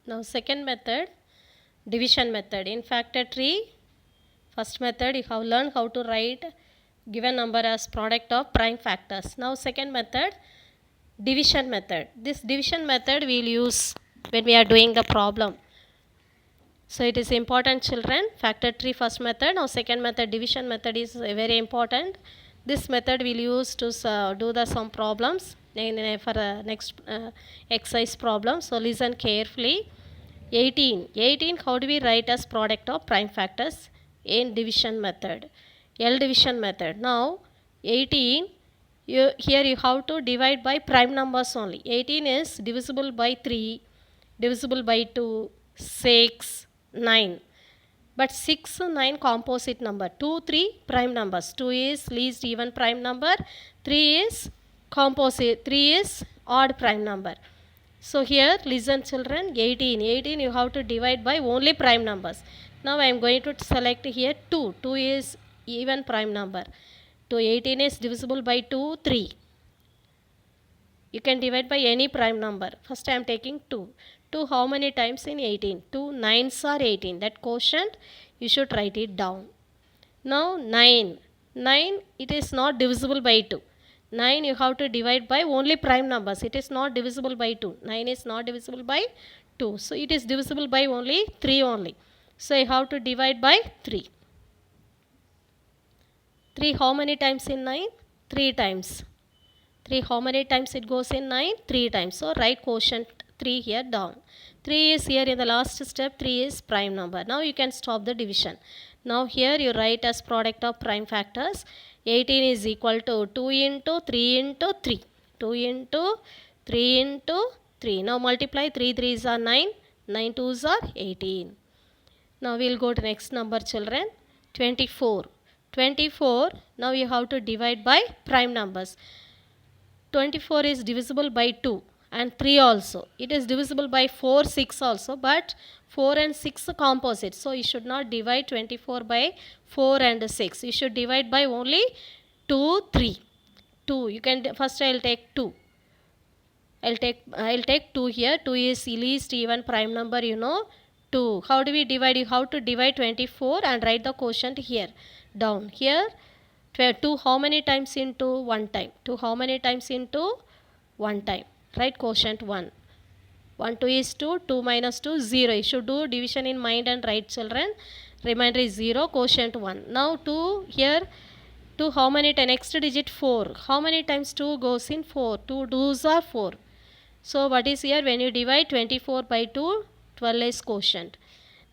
Now second method, division method. In factor tree, first method you have learned how to write given number as product of prime factors. Now second method, division method. This division method we will use when we are doing the problem. So it is important, children. Factor tree first method. Now second method, division method is very important. This method we'll use to do the some problems for next exercise problem. So listen carefully. 18 how do we write as product of prime factors in division method? L division method. Now 18 here you have to divide by prime numbers only. 18 is divisible by 3, divisible by 2, 6, 9. But 6, 9 composite number. 2, 3 prime numbers. 2 is least even prime number. 3 is composite. 3 is odd prime number. So here listen children, 18 you have to divide by only prime numbers. Now I am going to select here 2. 2 is even prime number. 18 is divisible by 2, 3. You can divide by any prime number. First I am taking 2. 2 how many times in 18? 2 9s are 18. That quotient you should write it down. Now 9. 9 it is not divisible by 2. 9 you have to divide by only prime numbers. It is not divisible by 2. 9 is not divisible by 2. So it is divisible by only 3 only. So you have to divide by 3. 3 how many times in 9? 3 times. 3 how many times it goes in 9? 3 times. So write quotient 3 here down. 3 is here in the last step. 3 is prime number. Now you can stop the division. Now here you write as product of prime factors. 18 is equal to 2 into 3 into 3. 2 into 3 into 3. Now multiply 3 3s are 9. 9 2s are 18. Now we will go to next number children. 24. 24. Now you have to divide by prime numbers. 24 is divisible by 2 and 3 also. It is divisible by 4, 6 also, but 4 and 6 composite. So you should not divide 24 by 4 and 6. You should divide by only 2, 3. 2. You can first I will take 2. I'll take 2 here. 2 is least even prime number, you know. 2. How do we divide? You have to divide 24 and write the quotient here down. Here 2 how many times into 1 time? 2 how many times into 1 time? Write quotient 1. 1 2 is 2. 2 minus 2 0. You should do division in mind and write children. Remainder is 0. Quotient 1. Now 2 here. 2 how many times? Next digit 4. How many times 2 goes in 4? 2 2s are 4. So what is here? When you divide 24 by 2, 12 is quotient.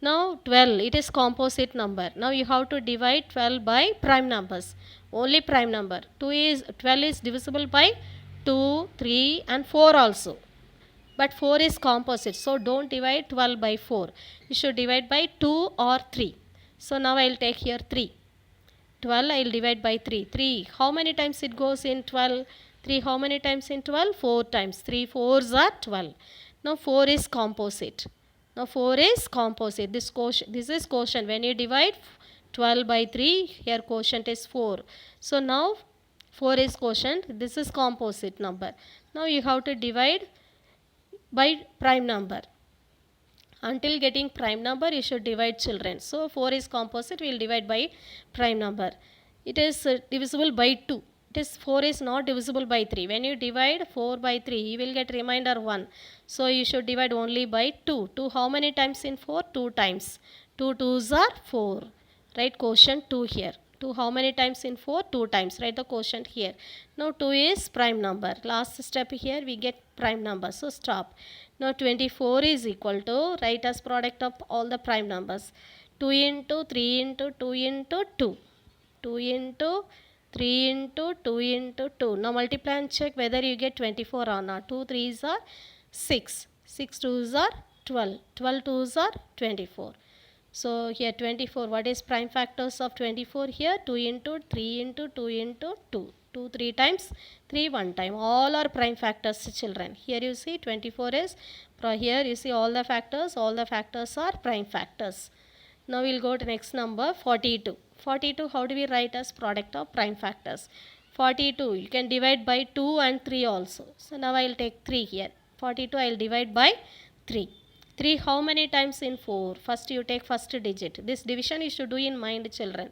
Now 12, it is composite number. Now you have to divide 12 by prime numbers. Only prime number. 12 is divisible by 2, 3 and 4 also. But 4 is composite. So don't divide 12 by 4. You should divide by 2 or 3. So now I will take here 3. 12 I will divide by 3. 3. How many times it goes in 12? 3 how many times in 12? 4 times. 3 4s are 12. Now 4 is composite. Now 4 is composite. This is quotient. When you divide 12 by 3, here quotient is 4. So now 4 is quotient. This is composite number. Now you have to divide by prime number. Until getting prime number, you should divide children. So 4 is composite. We will divide by prime number. It is divisible by 2. It is 4 is not divisible by 3. When you divide 4 by 3, you will get remainder 1. So you should divide only by 2. 2 how many times in 4? 2 times. 2 2s are 4. Write quotient 2 here. 2 how many times in 4? 2 times. Write the quotient here. Now 2 is prime number. Last step here we get prime number. So stop. Now 24 is equal to, write as product of all the prime numbers. 2 into 3 into 2 into 2. 2 into 3 into 2 into 2. Now multiply and check whether you get 24 or not. 2 3s are 6. 6 2s are 12. 12 2s are 24. So here 24. What is prime factors of 24 here? 2 into 3 into 2 into 2. 2 3 times, 3 1 time. All are prime factors, children. Here you see 24 is, here you see all the factors are prime factors. Now we'll go to next number, 42. 42 how do we write as product of prime factors? 42 you can divide by 2 and 3 also. So now I will take 3 here. 42 I will divide by 3. 3 how many times in 4? First you take first digit. This division you should do in mind, children.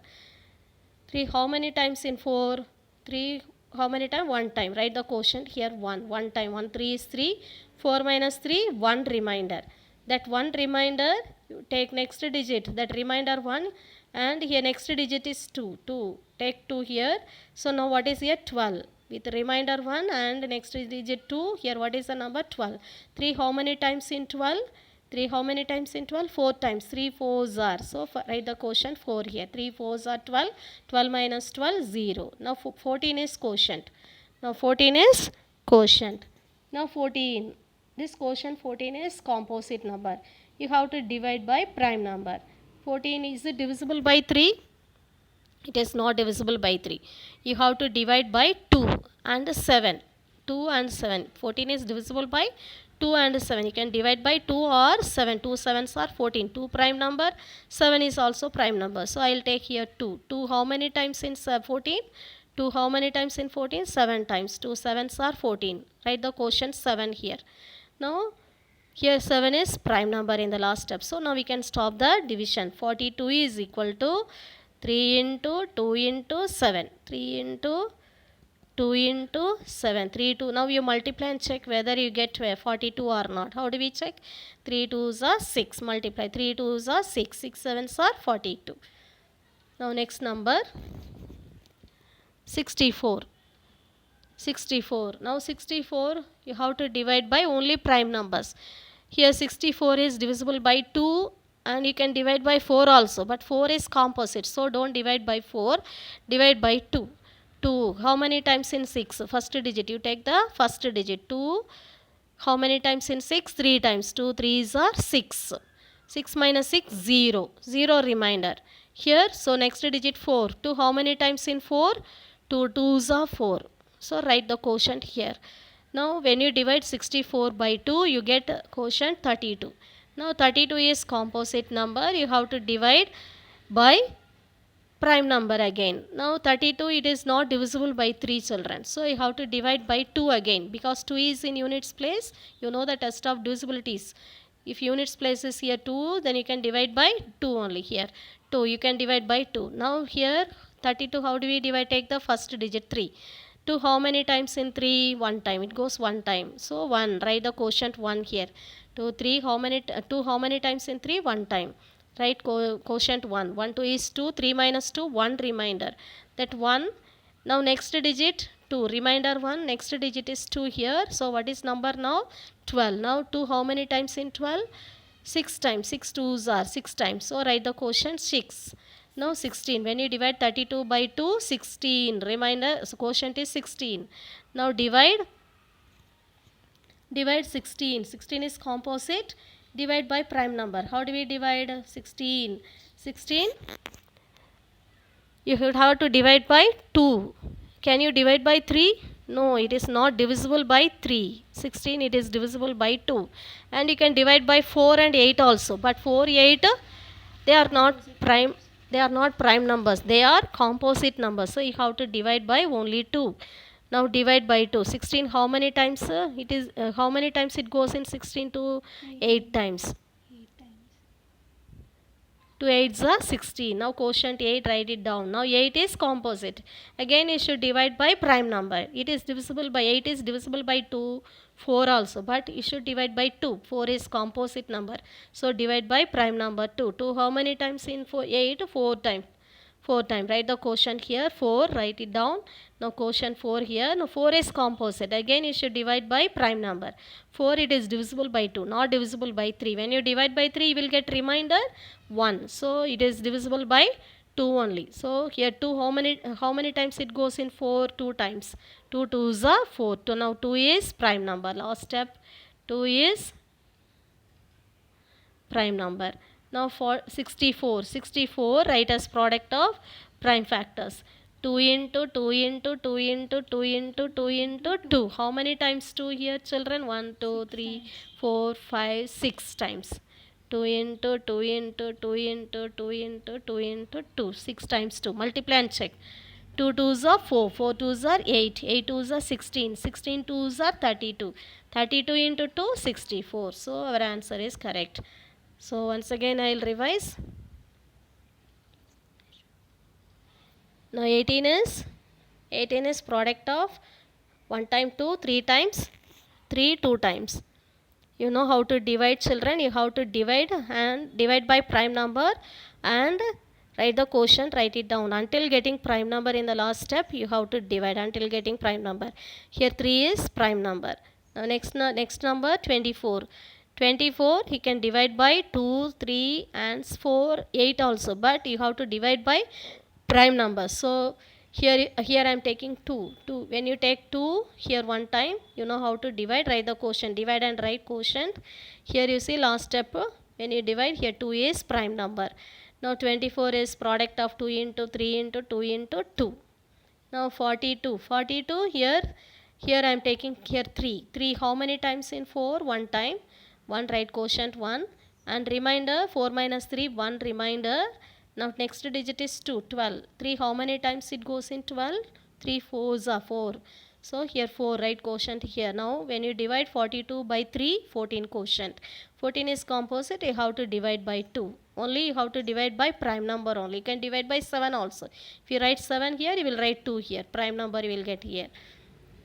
3 how many times in 4? 3 how many times? 1 time. Write the quotient here 1. 1 time. 1 3 is 3. 4 minus 3, 1 remainder. That 1 remainder, you take next digit. That remainder 1 and here next digit is 2. 2. Take 2 here. So now what is here? 12. With remainder 1 and next digit 2. Here what is the number? 12. 3 how many times in 12? 3 how many times in 12? 4 times. 3 4s are. So write the quotient 4 here. 3 4s are 12. 12 minus 12, 0. Now 14 is quotient. Now 14 is quotient. Now 14. This quotient 14 is composite number. You have to divide by prime number. 14 is divisible by 3? It is not divisible by 3. You have to divide by 2 and 7. 2 and 7. 14 is divisible by 2 and 7. You can divide by 2 or 7. 2 7s are 14. 2 prime number. 7 is also prime number. So I will take here 2. 2 how many times in 14? 2 how many times in 14? 7 times. 2 7s are 14. Write the quotient 7 here. Now here 7 is prime number in the last step. So now we can stop the division. 42 is equal to 3 into 2 into 7. 3 into 2 into 7. 3 2. Now you multiply and check whether you get 42 or not. How do we check? 3 2s are 6. Multiply. 3 2s are 6. 6 7s are 42. Now next number 64. 64. Now 64 you have to divide by only prime numbers. Here 64 is divisible by 2 and you can divide by 4 also, but 4 is composite, so don't divide by 4, divide by 2. 2 how many times in 6? First digit, you take the first digit. 2 how many times in 6? 3 times. 2 3s are 6. 6 minus 6, 0. 0 remainder. Here, so next digit 4. 2 how many times in 4? 2 2s are 4. So write the quotient here. Now when you divide 64 by 2, you get quotient 32. Now 32 is composite number. You have to divide by prime number again. Now 32, it is not divisible by 3, children. So you have to divide by 2 again, because 2 is in units place. You know the test of divisibilities. If units place is here 2, then you can divide by 2 only. Here 2, you can divide by 2. Now here 32, how do we divide? Take the first digit 3. 2 how many times in 3? 1 time. It goes 1 time. So 1. Write the quotient 1 here. 2 3 how many 2 how many times in 3? 1 time. Write quotient 1. 1 2 is 2. 3 minus 2, 1 remainder. That 1. Now next digit 2. Remainder 1. Next digit is 2 here. So what is number now? 12. Now 2 how many times in 12? 6 times. 6 2s are 6 times. So write the quotient 6. Now 16. When you divide 32 by 2, 16. Remainder, so quotient is 16. Now divide 16. 16 is composite. Divide by prime number. How do we divide 16? 16. You would have to divide by 2. Can you divide by 3? No, it is not divisible by 3. 16, it is divisible by 2. And you can divide by 4 and 8 also. But 4, 8, they are not prime. They are not prime numbers. They are composite numbers. So you have to divide by only 2. Now divide by 2. 16 how many times? It is how many times it goes in 16 to 8 times. 2 8s are 16. Now quotient 8, write it down. Now 8 is composite. Again you should divide by prime number. It is divisible by 8 is divisible by 2, 4 also. But you should divide by 2. 4 is composite number. So divide by prime number 2. 2 how many times in 8? 4 times. 4 times. Write the quotient here 4. Write it down. Now quotient 4 here. Now 4 is composite. Again you should divide by prime number. 4 it is divisible by 2. Not divisible by 3. When you divide by 3 you will get remainder 1. So it is divisible by 2 only. So here 2 how many times it goes in 4? 2 times. 2 2s are 4. So now 2 is prime number. Last step 2 is prime number. Now for 64. 64 write as product of prime factors. 2 into 2 into 2 into 2 into 2 into 2. How many times 2 here, children? 1 2 3 4 5 6 times. 2 into 2 into 2 into 2 into 2 into 2. 6 times 2. Multiply and check. 2 twos are 4, 4 twos are 8, 8 twos are 16, 16 twos are 32, 32 into 2, 64. So our answer is correct. So once again I will revise. Now 18 is product of 1 time 2, 3 times 3, 2 times. You know how to divide, children. You have to divide and divide by prime number and write the quotient, write it down. Until getting prime number in the last step, you have to divide until getting prime number. Here 3 is prime number. Now next number 24. 24 he can divide by 2, 3 and 4, 8 also, but you have to divide by prime number. So here I am taking 2. When you take 2 here one time, you know how to divide, write the quotient, divide and write quotient. Here you see last step, when you divide, here 2 is prime number. Now 24 is product of 2 into 3 into 2 into 2. Now 42 here I am taking here 3 how many times in 4? One time, 1 write quotient 1 and remainder 4 minus 3 1 remainder. Now next digit is 2, 12. 3 how many times it goes in 12? 3 fours are 4. So here 4 write quotient here. Now when you divide 42 by 3, 14 quotient. 14 is composite, you have to divide by 2. Only you have to divide by prime number only. You can divide by 7 also. If you write 7 here, you will write 2 here. Prime number you will get here.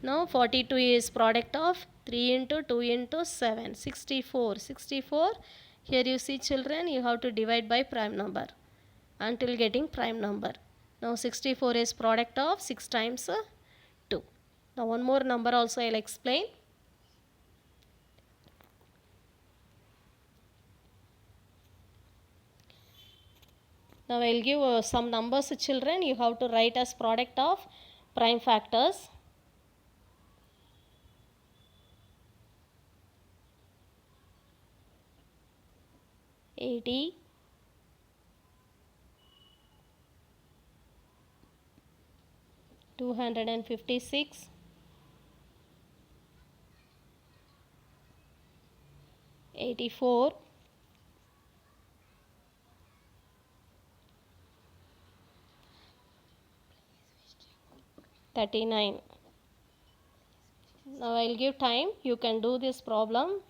Now 42 is product of 3 into 2 into 7. 64. 64. Here you see, children, you have to divide by prime number until getting prime number. Now 64 is product of 6 times 2. Now one more number also I will explain. Now I will give some numbers, children. You have to write as product of prime factors. $80, $256, $84, $39. Now I will give time. You can do this problem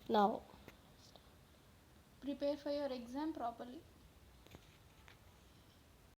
now. Prepare for your exam properly.